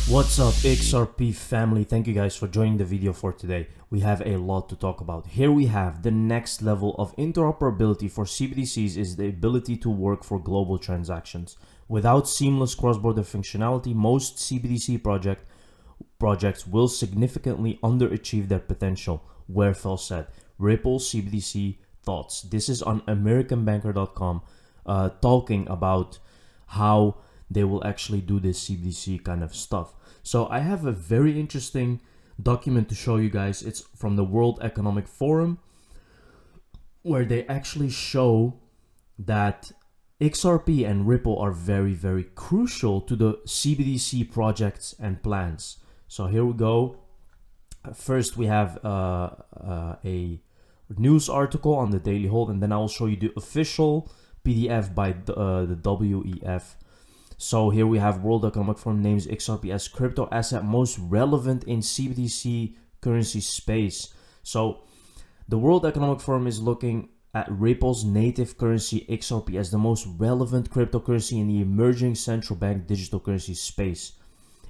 What's up, XRP family? Thank you guys for joining the video for today. We have a lot to talk about. Here we have the next level of interoperability for CBDCs is the ability to work for global transactions. Without seamless cross-border functionality, most CBDC projects will significantly underachieve their potential. Where fell said. Ripple CBDC thoughts. This is on AmericanBanker.com talking about how they will actually do this CBDC kind of stuff. So I have a very interesting document to show you guys. It's from the World Economic Forum, where they actually show that XRP and Ripple are very, very crucial to the CBDC projects and plans. So here we go. First, we have a news article on the Daily Hold, and then I will show you the official PDF by the WEF. So here we have World Economic Forum names XRP as crypto asset most relevant in CBDC currency space. So the World Economic Forum is looking at Ripple's native currency XRP as the most relevant cryptocurrency in the emerging central bank digital currency space.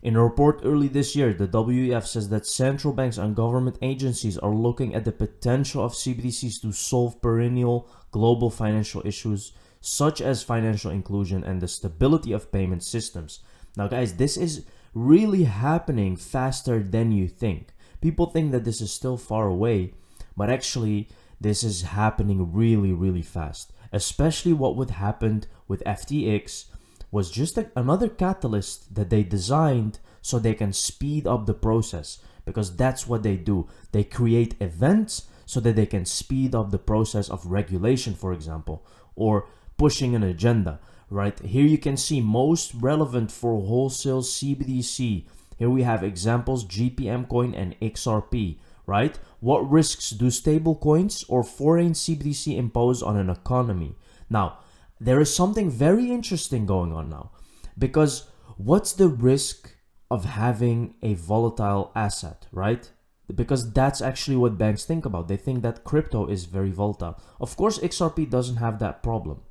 In a report early this year, the WEF says that central banks and government agencies are looking at the potential of CBDCs to solve perennial global financial issues such as financial inclusion and the stability of payment systems. Now guys, this is really happening faster than you think. People think that this is still far away, but actually this is happening really, really fast. Especially what would happen with FTX was just another catalyst that they designed so they can speed up the process, because that's what they do. They create events so that they can speed up the process of regulation, for example, or pushing an agenda, right? Here you can see most relevant for wholesale CBDC. Here we have examples GPM coin and XRP, right? What risks do stablecoins or foreign CBDC impose on an economy? Now, there is something very interesting going on now, because what's the risk of having a volatile asset, right? Because that's actually what banks think about. They think that crypto is very volatile. Of course, XRP doesn't have that problem.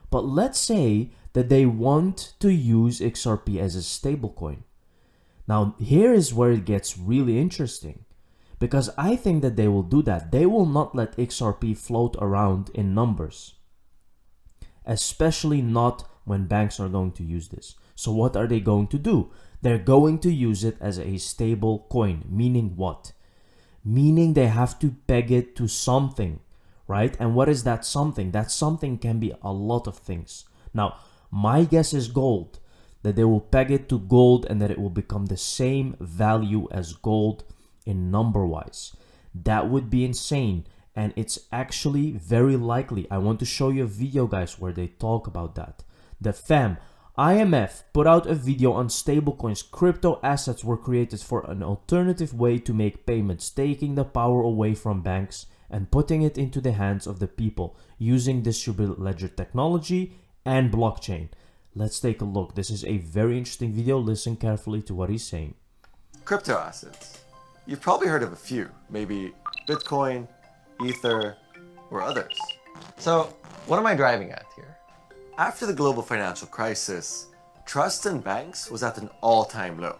But let's say that they want to use XRP as a stablecoin. Now, here is where it gets really interesting, because I think that they will do that. They will not let XRP float around in numbers, especially not when banks are going to use this. So what are they going to do? They're going to use it as a stable coin, meaning what? Meaning they have to peg it to something, right? And what is that something? That something can be a lot of things. Now, my guess is gold, that they will peg it to gold and that it will become the same value as gold in number wise. That would be insane. And it's actually very likely. I want to show you a video, guys, where they talk about that. The IMF put out a video on stablecoins. Crypto assets were created for an alternative way to make payments, taking the power away from banks and putting it into the hands of the people using distributed ledger technology and blockchain. Let's take a look. This is a very interesting video. Listen carefully to what he's saying. Crypto assets. You've probably heard of a few, maybe Bitcoin, Ether, or others. So, what am I driving at here? After the global financial crisis, trust in banks was at an all-time low.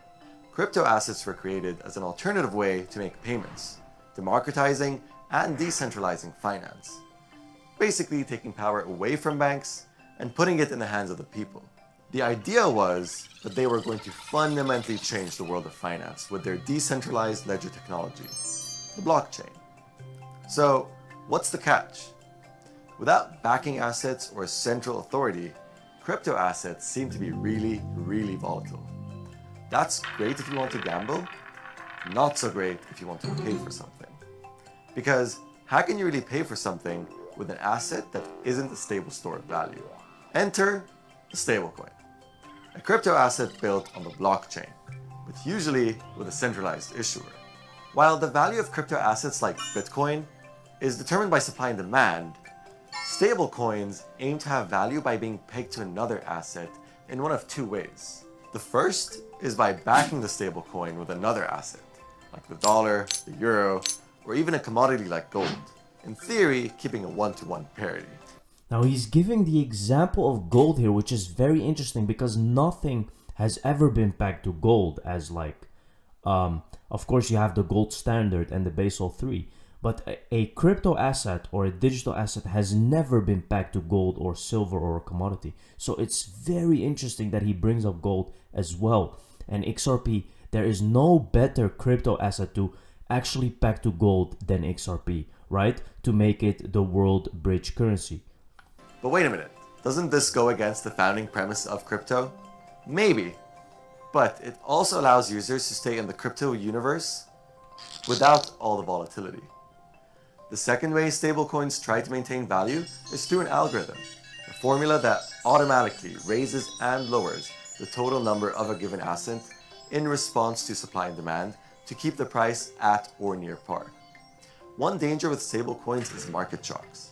Crypto assets were created as an alternative way to make payments, democratizing and decentralizing finance. Basically taking power away from banks and putting it in the hands of the people. The idea was that they were going to fundamentally change the world of finance with their decentralized ledger technology, the blockchain. So, what's the catch? Without backing assets or central authority, crypto assets seem to be really, really volatile. That's great if you want to gamble, not so great if you want to pay for something. Because how can you really pay for something with an asset that isn't a stable store of value? Enter the stablecoin, a crypto asset built on the blockchain, but usually with a centralized issuer. While the value of crypto assets like Bitcoin is determined by supply and demand, stablecoins aim to have value by being pegged to another asset in one of two ways. The first is by backing the stablecoin with another asset, like the dollar, the euro, or even a commodity like gold. In theory, keeping a one-to-one parity. Now he's giving the example of gold here, which is very interesting because nothing has ever been pegged to gold as like, of course you have the gold standard and the Basel 3, but a crypto asset or a digital asset has never been pegged to gold or silver or a commodity. So it's very interesting that he brings up gold as well. And XRP, there is no better crypto asset to actually peg to gold than XRP, right? To make it the world bridge currency. But wait a minute, doesn't this go against the founding premise of crypto? Maybe, but it also allows users to stay in the crypto universe without all the volatility. The second way stablecoins try to maintain value is through an algorithm, a formula that automatically raises and lowers the total number of a given asset in response to supply and demand to keep the price at or near par. One danger with stablecoins is market shocks.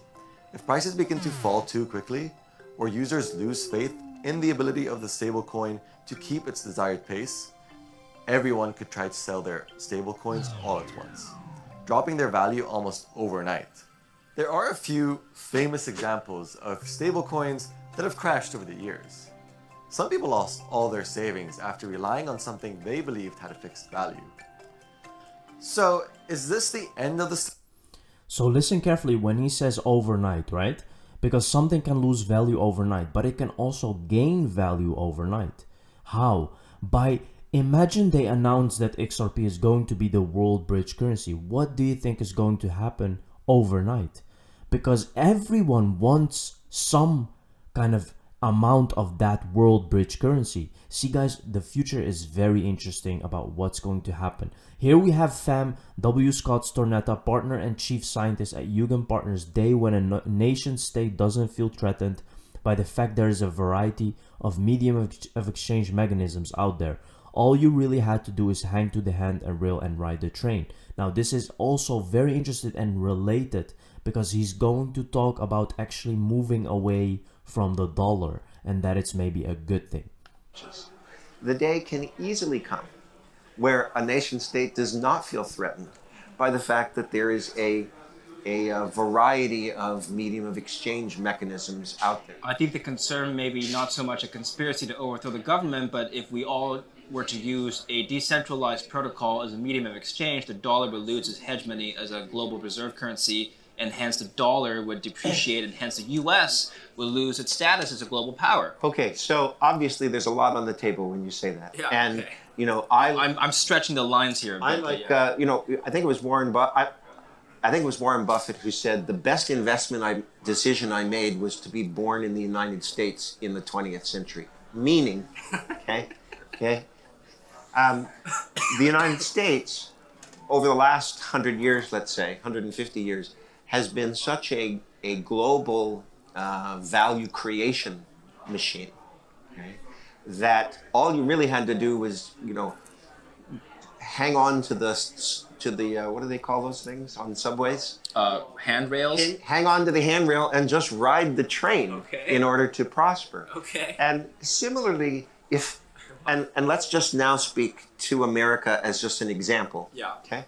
If prices begin to fall too quickly, or users lose faith in the ability of the stablecoin to keep its desired pace, everyone could try to sell their stablecoins all at once, dropping their value almost overnight. There are a few famous examples of stablecoins that have crashed over the years. Some people lost all their savings after relying on something they believed had a fixed value. So, is this the end of the... So listen carefully when he says overnight, right? Because something can lose value overnight, but it can also gain value overnight. How? By, imagine they announce that XRP is going to be the world bridge currency. What do you think is going to happen overnight? Because everyone wants some kind of amount of that world bridge currency. See guys, the future is very interesting about what's going to happen. Here we have Fam W. Scott Stornetta, partner and chief scientist at Yugen Partners. Day when a nation state doesn't feel threatened by the fact there is a variety of medium of exchange mechanisms out there. All you really had to do is hang to the hand and rail and ride the train. Now this is also very interesting and related because he's going to talk about actually moving away from the dollar, and that it's maybe a good thing. The day can easily come where a nation state does not feel threatened by the fact that there is a variety of medium of exchange mechanisms out there. I think the concern may be not so much a conspiracy to overthrow the government, but if we all were to use a decentralized protocol as a medium of exchange, the dollar would lose its hegemony as a global reserve currency, and hence the dollar would depreciate, and hence the U.S. would lose its status as a global power. Okay, so obviously there's a lot on the table when you say that. Yeah, and okay. you know, I'm stretching the lines here. I like you know, I think it was Warren Buffett who said the best decision I made was to be born in the United States in the 20th century. Meaning, the United States over the last 100 years, let's say 150 years, has been such a global value creation machine, okay, that all you really had to do was, you know, hang on to the what do they call those things on subways? Handrails. Hang on to the handrail and just ride the train in order to prosper. Okay. And similarly, and let's just now speak to America as just an example. Yeah. Okay.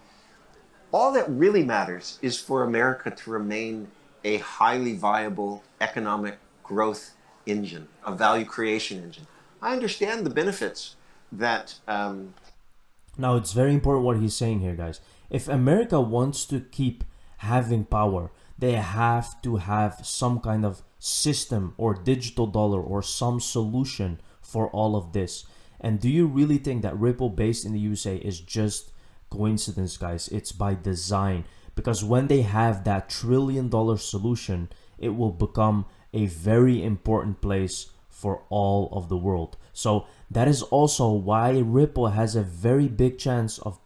All that really matters is for America to remain a highly viable economic growth engine, a value creation engine. I understand the benefits that... Now, it's very important what he's saying here, guys. If America wants to keep having power, they have to have some kind of system or digital dollar or some solution for all of this. And do you really think that Ripple based in the USA is just coincidence, guys? It's by design, because when they have that $1 trillion solution, it will become a very important place for all of the world. So that is also why Ripple has a very big chance of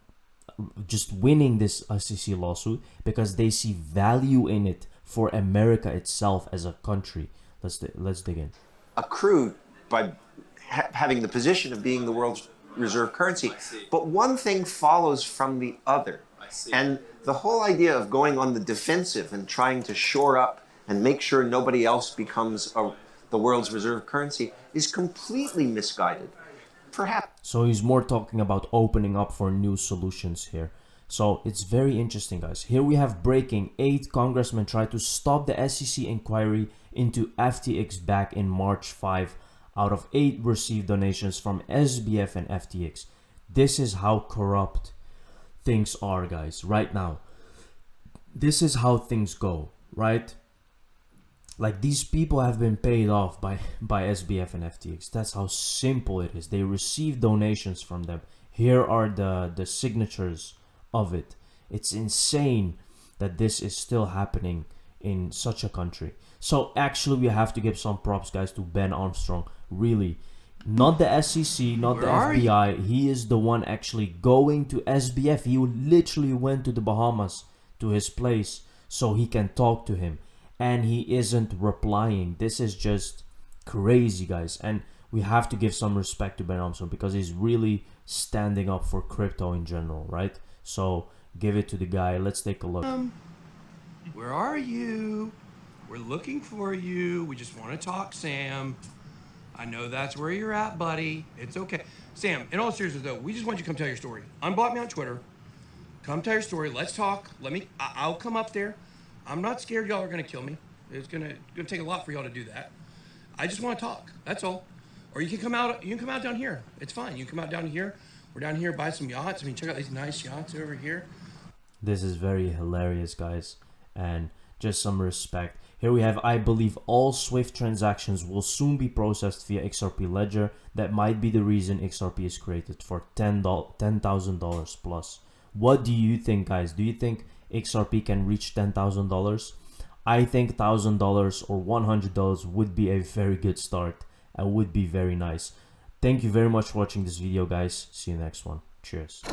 just winning this SEC lawsuit, because they see value in it for America itself as a country. Let's dig in. Accrued by having the position of being the world's reserve currency. But one thing follows from the other. And the whole idea of going on the defensive and trying to shore up and make sure nobody else becomes the world's reserve currency is completely misguided. Perhaps. So he's more talking about opening up for new solutions here. So it's very interesting, guys. Here we have breaking. 8 congressmen tried to stop the SEC inquiry into FTX back in March 5. out of 8 received donations from SBF and FTX. This is how corrupt things are, guys, right now. This is how things go, right? Like, these people have been paid off by SBF and FTX. That's how simple it is. They receive donations from them. Here are the signatures of it. It's insane that this is still happening in such a country. So actually, we have to give some props, guys, to Ben Armstrong. Really, not the SEC, not the FBI. He is the one actually going to SBF. He literally went to the Bahamas, to his place, so he can talk to him, and he isn't replying. This is just crazy, guys. And we have to give some respect to Ben Armstrong because he's really standing up for crypto in general, right? So give it to the guy. Let's take a look. Where are you? We're looking for you. We just want to talk, Sam. I know that's where you're at, buddy. It's okay. Sam, in all seriousness though, we just want you to come tell your story. Unblock me on Twitter. Come tell your story. Let's talk. I'll come up there. I'm not scared y'all are gonna kill me. It's gonna take a lot for y'all to do that. I just want to talk. That's all. Or you can come out. You can come out down here. It's fine. You can come out down here. We're down here by some yachts. I mean, check out these nice yachts over here. This is very hilarious, guys, and just some respect. Here we have, I believe all SWIFT transactions will soon be processed via XRP Ledger. That might be the reason XRP is created for $10,000 plus. What do you think, guys? Do you think XRP can reach $10,000? I think $1,000 or $100 would be a very good start and would be very nice. Thank you very much for watching this video, guys. See you next one. Cheers.